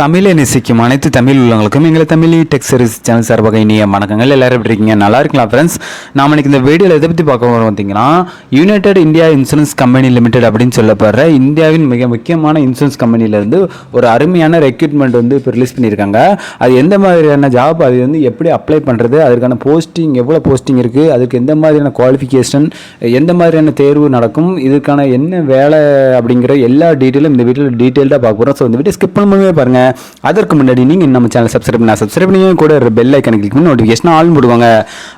தமிழை நேசிக்கும் அனைத்து தமிழ் உள்ளவங்களுக்கும் எங்களை தமிழ் டெக் சர்வீஸ் சேனல் சார்பாக இனிய வணக்கங்கள். எல்லாரும் எப்படி இருக்கீங்க? நல்லா இருக்கலாம் ஃப்ரெண்ட்ஸ். நாம் இன்னைக்கு இந்த வீடியோவில் எதை பற்றி பார்க்க வரோம் பார்த்தீங்கன்னா, United India insurance company limited அப்படின்னு சொல்லப்படுற இந்தியாவின் மிக முக்கியமான இன்சூரன்ஸ் கம்பெனிலேருந்து ஒரு அருமையான ரெக்ரூட்மெண்ட் வந்து இப்போ ரிலீஸ் பண்ணியிருக்காங்க. அது எந்த மாதிரியான ஜாப், அது வந்து எப்படி அப்ளை பண்ணுறது, அதற்கான போஸ்டிங் எவ்வளோ போஸ்டிங் இருக்குது, அதுக்கு எந்த மாதிரியான குவாலிஃபிகேஷன், எந்த மாதிரியான தேர்வு நடக்கும், இதுக்கான என்ன வேலை அப்படிங்கிற எல்லா டீட்டெயிலும் இந்த வீடியோவில் டீட்டெயில்டாக பார்க்க போகிறோம். ஸோ இந்த வீடியோ ஸ்கிப் பண்ணவே பாருங்கள். அதற்கு முன்னாடி நீங்கள் நம்ம சேனல் சப்ஸ்கிரைப் பண்ணி கூட ஒரு பெல் ஐக்கனை கிளிக் பண்ணி நோட்டிஃபிகேஷன் ஆல் போடுவாங்க.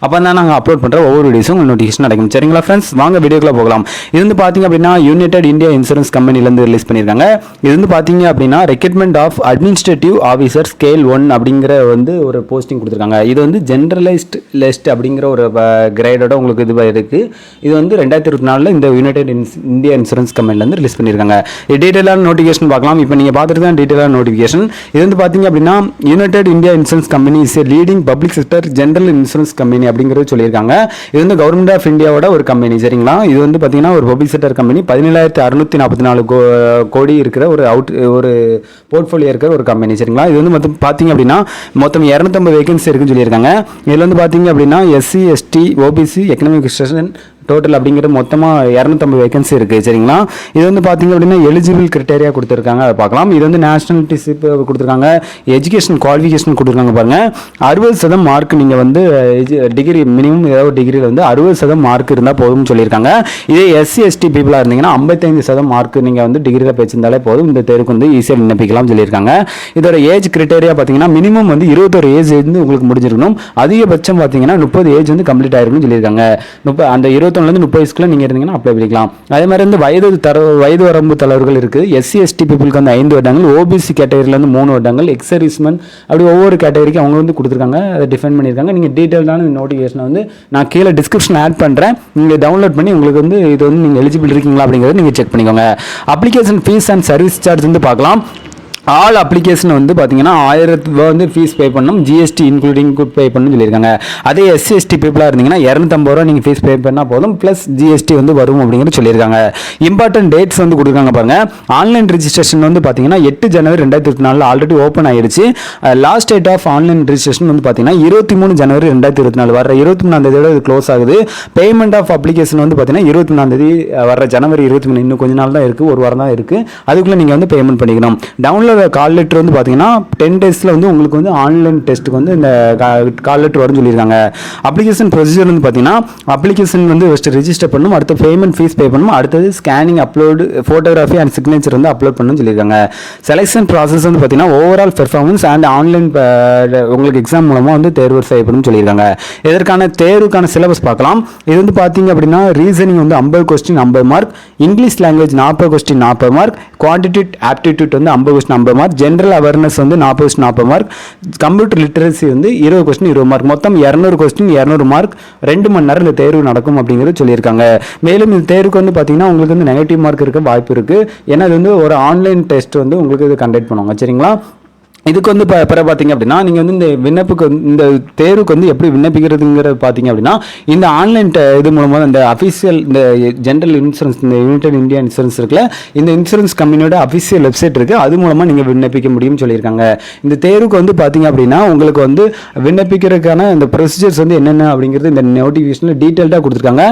அப்போ தான் நாங்கள் அப்லோட் பண்ணுற ஒவ்வொரு வீடியோஸும் உங்களுக்கு நோட்டிஃபிகேஷன் நடக்கும். சரிங்களா ஃப்ரெண்ட்ஸ், வாங்க வீடியோக்குள்ள போகலாம். இது வந்து பார்த்தீங்க அப்படின்னா யுனைடெட் இந்தியா இன்சூரன்ஸ் கம்பெனிலேருந்து ரிலீஸ் பண்ணியிருக்காங்க. இது வந்து பார்த்தீங்க அப்படின்னா recruitment of administrative officer scale 1 அப்படிங்கிற வந்து ஒரு போஸ்டிங் கொடுத்துருக்காங்க. இது வந்து ஜென்ரலைஸ்ட் லிஸ்ட் அப்படிங்கிற ஒரு கிரேடோட உங்களுக்கு இது இருக்குது. இது வந்து 2024 இந்த யுனைடெட் இந்தியா இன்சூரன்ஸ் கம்பெனிலேருந்து ரிலீஸ் பண்ணியிருக்காங்க. டீட்டெயிலான நோட்டிஃபிகேஷன் பார்க்கலாம். இப்போ நீங்கள் பார்த்துட்டு தான் டீட்டெயிலான நோட்டிஃபிகேஷன். இது வந்து பார்த்தீங்க அப்படின்னா United India insurance company is a leading public sector general insurance company அப்படிங்கிறது சொல்லியிருக்காங்க. இது வந்து கவர்மெண்ட் ஆஃப் இந்தியாவோட ஒரு கம்பெனி. சரிங்களா, இது வந்து பார்த்தீங்கன்னா ஒரு பப்ளிக் செக்டர் கம்பெனி. 17,644 கோடி இருக்கிற ஒரு போர்ட்ஃபோலியோ இருக்கிற ஒரு கம்பெனி. சரிங்களா, இது வந்து மொத்தம் பார்த்தீங்க அப்படின்னா மொத்தம் 250 வேகன்சி இருக்குன்னு சொல்லியிருக்காங்க. இதில் வந்து பார்த்தீங்க அப்படின்னா SC ST OBC economic section total அப்படிங்கிற மொத்தமாக 250 வேகன்சி இருக்குது. சரிங்களா, இது வந்து பார்த்தீங்க அப்படின்னா எலிஜிபிள் கிரைட்டேரியா கொடுத்துருக்காங்க, அதை பார்க்கலாம். இது வந்து நேஷனாலிட்டிஷிப் கொடுத்துருக்காங்க, எஜுகேஷன் குவாலிஃபிகேஷன் கொடுத்துருக்காங்க. பாருங்கள், 60% மார்க் நீங்கள் வந்து டிகிரி மினிமம் ஏதாவது டிகிரியில் வந்து 60% மார்க் இருந்தால் போதும்னு சொல்லியிருக்காங்க. இதே SC ST பீப்புளாக இருந்தீங்கன்னா 55% மார்க் நீங்கள் வந்து டிகிரியில் பேச்சிருந்தாலே போதும், இந்த தேர்வுக்கு வந்து ஈஸியாக விண்ணப்பிக்கலாம் சொல்லியிருக்காங்க. இதோட ஏஜ் கிரைட்டேரியா பார்த்தீங்கன்னா மினிமம் வந்து 21 ஏஜ் வந்து உங்களுக்கு முடிஞ்சிருக்கணும். அதிகபட்சம் பார்த்தீங்கன்னா 30 ஏஜ் வந்து கம்ப்ளீட் ஆயிருக்குன்னு சொல்லியிருக்காங்க. அந்த 21 30 வயசுக்குள்ள நீங்க இருந்தீங்கன்னா அப்ளை பண்ணிக்கலாம். அதே மாதிரி வந்து வயது வரம்பு தளர்வுகள் இருக்கு. SC ST பீப்புளுக்கு வந்து 5 வருடங்கள், OBC கேட்டகரியில இருந்து 3 வருடங்கள், எக்ஸ் சர்வீஸ்மேன் அப்படி ஒவ்வொரு கேட்டகரிக்கு அவங்க வந்து கொடுத்துருக்காங்க, அதை டிஃபைன் பண்ணியிருக்காங்க. நீங்க டீட்டெயிலான நோட்டிஃபிகேஷன் வந்து நான் கீழே டிஸ்கிரிப்ஷன் ஆட் பண்றேன், நீங்க டவுன்லோட் பண்ணி உங்களுக்கு வந்து இது வந்து நீங்க எலிஜிபிள் இருக்கீங்களா அப்படிங்கிறத நீங்க செக் பண்ணிக்கோங்க. Application fees and service charge வந்து பார்க்கலாம். ஆல் அப்ளிகேஷன் வந்து பார்த்தீங்கன்னா 1000 ரூபா வந்து ஃபீஸ் பே பண்ணணும், GST இன்க்ளூடிங் பே பண்ணணும்னு சொல்லியிருக்காங்க. அதே SC ST பீப்புளாக இருந்தீங்கன்னா 250 ரூபா நீங்கள் ஃபீஸ் பே பண்ணால் போதும், ப்ளஸ் GST வந்து வரும் அப்படிங்கிறது சொல்லியிருக்காங்க. இம்பார்ட்டன்ட் டேட்ஸ் வந்து கொடுத்துருக்காங்க பாருங்க. ஆன்லைன் ரெஜிஸ்ட்ரேஷன் வந்து பார்த்தீங்கன்னா 8 ஜனவரி 2024 ஆல்ரெடி ஓப்பன் ஆயிடுச்சு. Last date of online registration வந்து பார்த்தீங்கன்னா 23 ஜனவரி 2024 வர 23ஆம் தேதியோட இது க்ளோஸ் ஆகுது. பேமெண்ட் ஆஃப் அப்ளிகேஷன் வந்து பார்த்தீங்கன்னா 23ஆம் தேதி வர ஜனவரி 23, இன்னும் கொஞ்ச நாள் தான் இருக்குது, ஒரு வாரம் தான் இருக்குது. அதுக்குள்ளே நீங்கள் வந்து பேமெண்ட் பண்ணிக்கணும். டவுன்லோட் கால் லெட்டர் வந்து பார்த்தீங்கன்னா 10 டேஸில் வந்து உங்களுக்கு வந்து ஆன்லைன் டெஸ்ட்டுக்கு வந்து இந்த கால் லெட்டர் வரும்னு சொல்லியிருக்காங்க. அப்ளிகேஷன் ப்ரொசீஜர் வந்து பார்த்தீங்கன்னா அப்ளிகேஷன் வந்து ஃபஸ்ட்டு ரெஜிஸ்டர் பண்ணணும், அடுத்து பேமெண்ட் ஃபீஸ் பே பண்ணணும், அடுத்தது scanning upload photography and signature வந்து அப்லோட் பண்ணணும்னு சொல்லியிருக்காங்க. செலெக்ஷன் ப்ராசஸ் வந்து பார்த்தீங்கன்னா ஓவரால் பெர்ஃபார்மன்ஸ் அண்ட் ஆன்லைன் உங்களுக்கு எக்ஸாம் மூலமாக வந்து தேர்வு செய்யப்படும் சொல்லியிருக்காங்க. இதற்கான தேர்வுக்கான சிலபஸ் பார்க்கலாம். இது வந்து பார்த்தீங்க அப்படின்னா ரீசனிங் வந்து 50 question 50 mark, English language 40 question 40 mark, quantity aptitude வந்து 50 கொஸ்டின் 50 மார்க், ஜெனரல் அவேர்னஸ் வந்து 40 மார்க், கம்ப்யூட்டர் லிட்டரசி வந்து 20 கொஸ்டின் 20 மார்க், மொத்தம் 200 கொஸ்டின் 200 மார்க். 2 மணி நேரம் இந்த தேர்வு நடக்கும் அப்படிங்கிறது சொல்லியிருக்காங்க. மேலும் இந்த தேர்வுக்கு வந்து பார்த்தீங்கன்னா உங்களுக்கு வந்து நெகட்டிவ் மார்க் இருக்க வாய்ப்பு இருக்கு, ஏன்னா இது வந்து ஒரு ஆன்லைன் டெஸ்ட் வந்து உங்களுக்கு இது கண்டக்ட் பண்ணுவாங்க. சரிங்களா, இதுக்கு வந்து பிறகு பார்த்தீங்க அப்படின்னா நீங்கள் வந்து இந்த விண்ணப்புக்கு இந்த தேர்வுக்கு வந்து எப்படி விண்ணப்பிக்கிறதுங்கிறது பார்த்தீங்க அப்படின்னா இந்த ஆன்லைன் இது மூலமாக இந்த அஃபிஷியல் இந்த ஜென்ரல் இன்சூரன்ஸ் இந்த யுனைடெட் இந்தியா இன்சூரன்ஸ் இருக்குல்ல, இந்த இன்சூரன்ஸ் கம்பெனியோட அஃபிஷியல் வெப்சைட் இருக்குது, அது மூலமாக நீங்கள் விண்ணப்பிக்க முடியும்னு சொல்லியிருக்காங்க. இந்த தேர்வுக்கு வந்து பார்த்தீங்க அப்படின்னா உங்களுக்கு வந்து விண்ணப்பிக்கிறதுக்கான இந்த ப்ரொசீஜர்ஸ் வந்து என்னென்ன அப்படிங்கிறது இந்த நோட்டிஃபிகேஷனில் டீட்டெயில்டாக கொடுத்துருக்காங்க.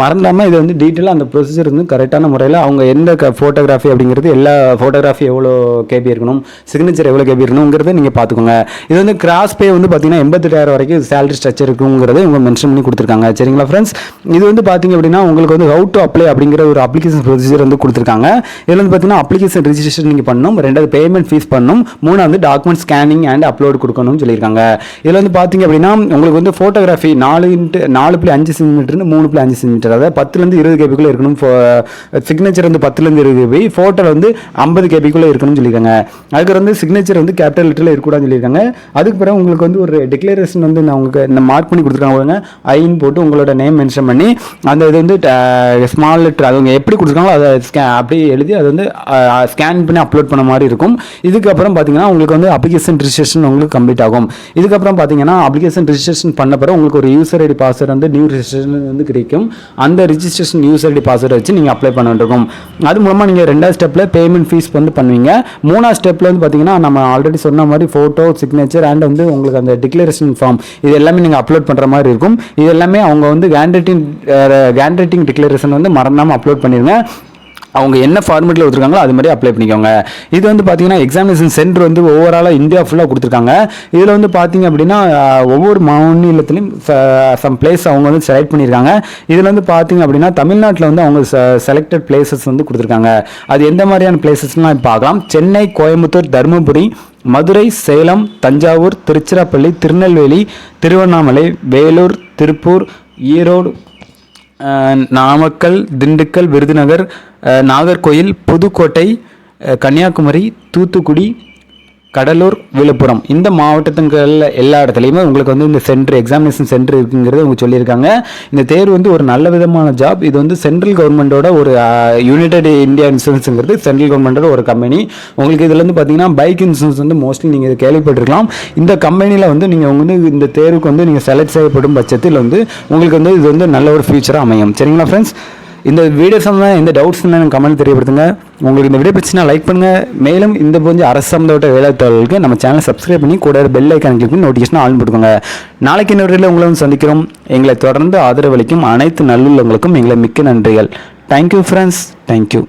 மறந்தாமல் இது வந்து டீட்டெயிலாக அந்த ப்ரொசீஜர் வந்து கரெக்டான முறையில் அவங்க எந்த ஃபோட்டோகிராஃபி அப்படிங்கிறது எல்லா ஃபோட்டோகிராஃபி எவ்வளோ கேபி இருக்கணும், சிக்னேச்சர் எவ்வளோ கேபி இருக்கணும் நீங்க பாத்துக்கோங்க. இது வந்து கிராஸ் பே வந்து பாத்தீங்கன்னா 88,000 வரைக்கும் சேலரி ஸ்ட்ரக்சர் இருக்குங்கிறத இவங்க மென்ஷன் பண்ணி கொடுத்துருக்காங்க. சரிங்களா ஃப்ரெண்ட்ஸ், இது வந்து பாத்தீங்க அப்படின்னா உங்களுக்கு வந்து ஹவு டு அப்ளை அப்படிங்கிற ஒரு அப்ளிகேஷன் ப்ரொசீஜர் வந்து கொடுத்துருக்காங்க. இதுல வந்து பாத்தீங்கன்னா அப்ளிகேஷன் ரெஜிஸ்ட்ரேஷன் நீங்க பண்ணணும், ரெண்டாவது பேமெண்ட் ஃபீஸ் பண்ணணும், மூணாவது டாக்குமெண்ட் ஸ்கேனிங் அண்ட் அப்லோட் கொடுக்கணும்னு சொல்லியிருக்காங்க. இதுல வந்து பாத்தீங்க அப்படின்னா உங்களுக்கு வந்து போட்டோகிராஃபி 4.5 சென்டிமீட்டர் 3.5 சென்டிமீட்டர், அதாவது 10லேருந்து 20 கேபிக்குள்ள இருக்கணும். சிக்னேச்சர் வந்து 10லேருந்து 20 கேபி, போட்டோ வந்து 50 கேபிக்குள்ள இருக்கணும்னு சொல்லியிருக்காங்க. அதுக்கு வந்து சிக்னேச்சர் வந்து கேபிட்டல் லெட்டரில் இருக்கக்கூடாதுன்னு சொல்லியிருக்காங்க. அதுக்கு பிறகு உங்களுக்கு வந்து ஒரு டிக்ளரேஷன் வந்து நான் உங்களுக்கு இந்த மார்க் பண்ணி கொடுத்துருக்காங்க, ஐன்னு போட்டு உங்களோட நேம் மென்ஷன் பண்ணி அந்த இது வந்து ஸ்மால் லெட்டர் அவங்க எப்படி கொடுத்துருக்காங்களோ அதை அப்படி எழுதி அதை வந்து ஸ்கேன் பண்ணி அப்லோட் பண்ண மாதிரி இருக்கும். இதுக்கப்புறம் பார்த்தீங்கன்னா உங்களுக்கு வந்து அப்ளிகேஷன் ரிஜிஸ்ட்ரேஷன் உங்களுக்கு கம்ப்ளீட் ஆகும். இதுக்கப்புறம் பார்த்தீங்கன்னா அப்ளிகேஷன் ரிஜிஸ்ட்ரேஷன் பண்ண பிறகு உங்களுக்கு ஒரு யூசர் ஐடி பாஸ்வேர்டு வந்து நியூ ரிஜிஸ்ட்ரேஷன் வந்து கிடைக்கும். அந்த ரிஜிஸ்ட்ரேஷன் யூசர் ஐடி பாஸ்வேர்டு வச்சு நீங்கள் அப்ளை பண்ண வேண்டியிருக்கும். அது மூலமாக நீங்கள் 2வது ஸ்டெப்பில் பேமெண்ட் ஃபீஸ் வந்து பண்ணுவீங்க. 3வது ஸ்டெப்பில் வந்து பார்த்தீங்கன்னா நம்ம ஆல்ரெடி சொன்ன மாதிரி ஃபோட்டோ, சிக்னேச்சர் அண்ட் வந்து உங்களுக்கு அந்த டிக்ளரேஷன் ஃபார்ம் இது எல்லாமே நீங்கள் அப்லோட் பண்ணுற மாதிரி இருக்கும். இது எல்லாமே அவங்க வந்து ஹேண்ட் ரைட்டிங் டிக்ளரேஷன் வந்து மறந்தாமல் அப்லோட் பண்ணிடுங்க. அவங்க என்ன ஃபார்மேட்டில் கொடுத்துருக்காங்களோ அது மாதிரி அப்ளை பண்ணிக்கோங்க. இது வந்து பார்த்தீங்கன்னா எக்ஸாமினேஷன் சென்டர் வந்து ஓவராலாக இந்தியா ஃபுல்லாக கொடுத்துருக்காங்க. இதில் வந்து பார்த்தீங்க அப்படின்னா ஒவ்வொரு மாநிலத்திலையும் சம் பிளேஸ் அவங்க வந்து செலக்ட் பண்ணியிருக்காங்க. இதில் வந்து பார்த்தீங்க அப்படின்னா தமிழ்நாட்டில் வந்து அவங்க செலக்டட் பிளேசஸ் வந்து கொடுத்துருக்காங்க. அது எந்த மாதிரியான பிளேசஸ்லாம் பார்க்கலாம். சென்னை, கோயம்புத்தூர், தருமபுரி, மதுரை, சேலம், தஞ்சாவூர், திருச்சிராப்பள்ளி, திருநெல்வேலி, திருவண்ணாமலை, வேலூர், திருப்பூர், ஈரோடு, நாமக்கல், திண்டுக்கல், விருதுநகர், நாகர்கோயில், புதுக்கோட்டை, கன்னியாகுமரி, தூத்துக்குடி, கடலூர், விழுப்புரம் இந்த மாவட்டத்துங்கள் எல்லா இடத்துலையுமே உங்களுக்கு வந்து இந்த சென்டர் எக்ஸாமினேஷன் சென்டர் இருக்குங்கிறது அவங்க சொல்லியிருக்காங்க. இந்த தேர்வு வந்து ஒரு நல்ல விதமான ஜாப். இது வந்து சென்ட்ரல் கவர்மெண்ட்டோட ஒரு யுனைடெட் இந்தியா இன்சூரன்ஸுங்கிறது சென்ட்ரல் கவர்மெண்ட்டோட ஒரு கம்பெனி. உங்களுக்கு இதில் வந்து பார்த்தீங்கன்னா பைக் இன்சூரன்ஸ் வந்து மோஸ்ட்லி நீங்கள் இதை கேள்விப்பட்டிருக்கலாம். இந்த கம்பெனியில் வந்து நீங்கள் வந்து இந்த தேர்வுக்கு வந்து நீங்கள் செலக்ட் செய்யப்படும் பட்சத்தில் வந்து உங்களுக்கு வந்து இது வந்து நல்ல ஒரு ஃபியூச்சராக அமையும். சரிங்களா ஃப்ரெண்ட்ஸ், இந்த வீடியோ சம்பந்தம் எந்த டவுட்ஸ் எனக்கு கமெண்ட் தெரியப்படுத்துங்க. உங்களுக்கு இந்த வீடியோ பிடிச்சினா லைக் பண்ணுங்கள். மேலும் இந்த கொஞ்சம் அரசு சம்பந்தப்பட்ட வேலைத்தாள்களுக்கு நம்ம சேனலை சப்ஸ்கிரைப் பண்ணி கூட பெல் ஐக்கான் கிளிக் பண்ணி நோட்டிஃபிகேஷன் ஆன் போட்டுக்கோங்க. நாளைக்கு இன்னொரு வீடியோவில் உங்களை வந்து சந்திக்கிறோம். எங்களை தொடர்ந்து ஆதரவளிக்கும் அனைத்து நல்லுள்ளவங்களுக்கும் எங்களை மிக்க நன்றிகள். Thank you friends, thank you.